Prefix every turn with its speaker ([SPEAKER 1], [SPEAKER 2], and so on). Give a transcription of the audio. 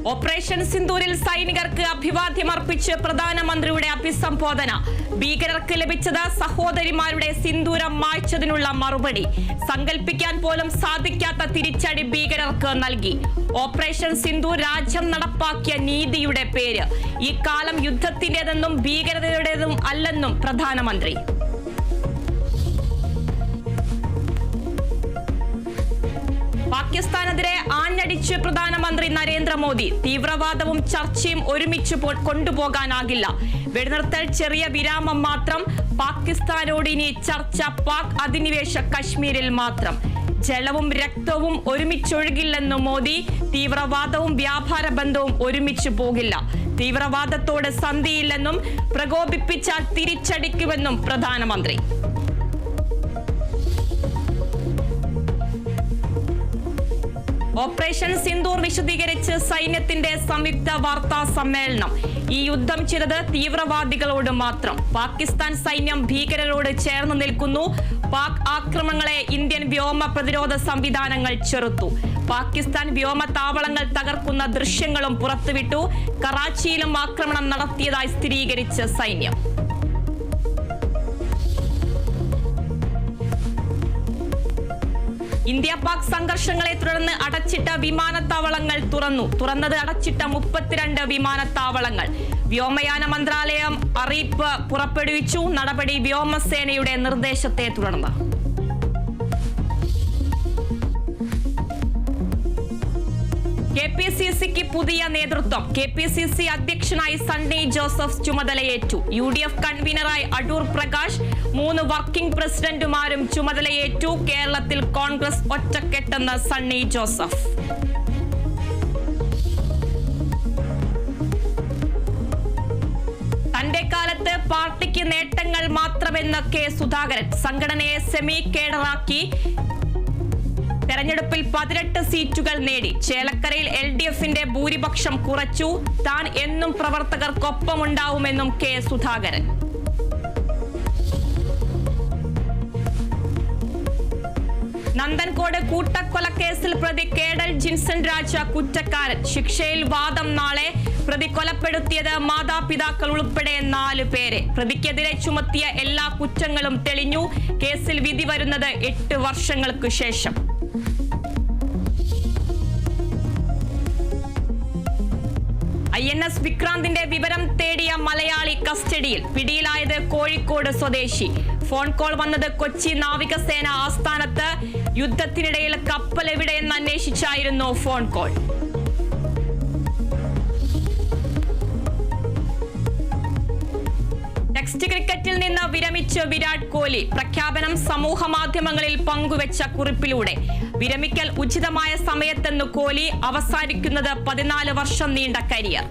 [SPEAKER 1] Operation സിന്ദൂരിൽ സൈനികർക്ക് അഭിവാദ്യമർപ്പിച്ച് പ്രധാനമന്ത്രിയുടെ അഭിസംബോധന. ഭീകരർക്ക് ലഭിച്ചത് സഹോദരിമാരുടെ സിന്ദൂരം മായ്ച്ചതിനുള്ള മറുപടി. സങ്കൽപ്പിക്കാൻ പോലും സാധിക്കാത്ത തിരിച്ചടി ഭീകരർക്ക് നൽകി. ഓപ്പറേഷൻ സിന്ദൂർ രാജ്യം നടപ്പാക്കിയ നീതിയുടെ പേര്. ഈ കാലം യുദ്ധത്തിന്റേതെന്നും ഭീകരതയുടേതും അല്ലെന്നും പ്രധാനമന്ത്രി. പാകിസ്ഥാനെതിരെ ആഞ്ഞടിച്ച് പ്രധാനമന്ത്രി നരേന്ദ്രമോദി. തീവ്രവാദവും ചർച്ചയും ഒരുമിച്ച് കൊണ്ടുപോകാനാകില്ല. വെടിനിർത്തൽ, ചെറിയ വിരാമം മാത്രം. പാകിസ്ഥാനോട് ഇനി ചർച്ച പാക് അധിനിവേശ കശ്മീരിൽ മാത്രം. ജലവും രക്തവും ഒരുമിച്ചൊഴുകില്ലെന്ന് മോദി. തീവ്രവാദവും വ്യാപാര ബന്ധവും ഒരുമിച്ച് പോകില്ല. തീവ്രവാദത്തോട് സന്ധിയില്ലെന്നും പ്രകോപിപ്പിച്ചാൽ തിരിച്ചടിക്കുമെന്നും പ്രധാനമന്ത്രി. ഓപ്പറേഷൻ സിന്ദൂർ വിശദീകരിച്ച് സൈന്യത്തിന്റെ സംയുക്ത വാർത്താ സമ്മേളനം. ഈ യുദ്ധം ചെയ്തത് തീവ്രവാദികളോട് മാത്രം. പാകിസ്ഥാൻ സൈന്യം ഭീകരരോട് ചേർന്ന് നിൽക്കുന്നു. പാക് ആക്രമണങ്ങളെ ഇന്ത്യൻ വ്യോമ പ്രതിരോധ സംവിധാനങ്ങൾ ചെറുത്തു. പാകിസ്ഥാൻ വ്യോമതാവളങ്ങൾ തകർക്കുന്ന ദൃശ്യങ്ങളും പുറത്തുവിട്ടു. കറാച്ചിയിലും ആക്രമണം നടത്തിയതായി സ്ഥിരീകരിച്ച് സൈന്യം. ഇന്ത്യ പാക് സംഘർഷങ്ങളെ തുടർന്ന് അടച്ചിട്ട വിമാനത്താവളങ്ങൾ തുറന്നത് അടച്ചിട്ട 32 വിമാനത്താവളങ്ങൾ. വ്യോമയാന മന്ത്രാലയം അറിയിപ്പ് പുറപ്പെടുവിച്ചു. നടപടി വ്യോമസേനയുടെ നിർദ്ദേശത്തെ തുടർന്ന്. KPCCക്ക് പുതിയ നേതൃത്വം. KPCC അധ്യക്ഷനായി സണ്ണി ജോസഫ് ചുമതലയേറ്റു. UDF കൺവീനറായി അടൂർ പ്രകാശ്. 3 വർക്കിംഗ് പ്രസിഡന്റുമാരും ചുമതലയേറ്റു. കേരളത്തിൽ കോൺഗ്രസ് ഒറ്റക്കെട്ടെന്ന് സണ്ണി ജോസഫ്. തന്റെ കാലത്ത് പാർട്ടിക്ക് നേട്ടങ്ങൾ മാത്രമെന്ന് K സുധാകരൻ. സംഘടനയെ സെമി കേഡറാക്കി. തെരഞ്ഞെടുപ്പിൽ 18 സീറ്റുകൾ നേടി. ചേലക്കരയിൽ LDFന്റെ ഭൂരിപക്ഷം കുറച്ചു. താൻ എന്നും പ്രവർത്തകർക്കൊപ്പമുണ്ടാവുമെന്നും K സുധാകരൻ. നന്ദൻകോട് കൂട്ടക്കൊലക്കേസിൽ പ്രതി കേഡൽ ജിൻസൺ രാജ കുറ്റക്കാരൻ. ശിക്ഷയിൽ വാദം നാളെ. പ്രതി കൊലപ്പെടുത്തിയത് മാതാപിതാക്കൾ ഉൾപ്പെടെ 4 പേരെ. പ്രതിക്കെതിരെ ചുമത്തിയ എല്ലാ കുറ്റങ്ങളും തെളിഞ്ഞു. കേസിൽ വിധി വരുന്നത് 8 വർഷങ്ങൾക്ക് ശേഷം. INS വിക്രാന്തിന്റെ വിവരം തേടിയ മലയാളി കസ്റ്റഡിയിൽ. പിടിയിലായത് കോഴിക്കോട് സ്വദേശി. ഫോൺ കോൾ വന്നത് കൊച്ചി നാവികസേന ആസ്ഥാനത്ത്. യുദ്ധത്തിനിടയിൽ കപ്പൽ എവിടെയെന്ന് അന്വേഷിച്ചായിരുന്നു ഫോൺ കോൾ. ടെസ്റ്റ് ക്രിക്കറ്റിൽ നിന്ന് വിരമിച്ച് വിരാട് കോഹ്ലി. പ്രഖ്യാപനം സമൂഹ മാധ്യമങ്ങളിൽ പങ്കുവെച്ച കുറിപ്പിലൂടെ. വിരമിക്കൽ ഉചിതമായ സമയത്തെന്ന് കോഹ്ലി. അവസാനിക്കുന്നത് 14 വർഷം നീണ്ട കരിയർ.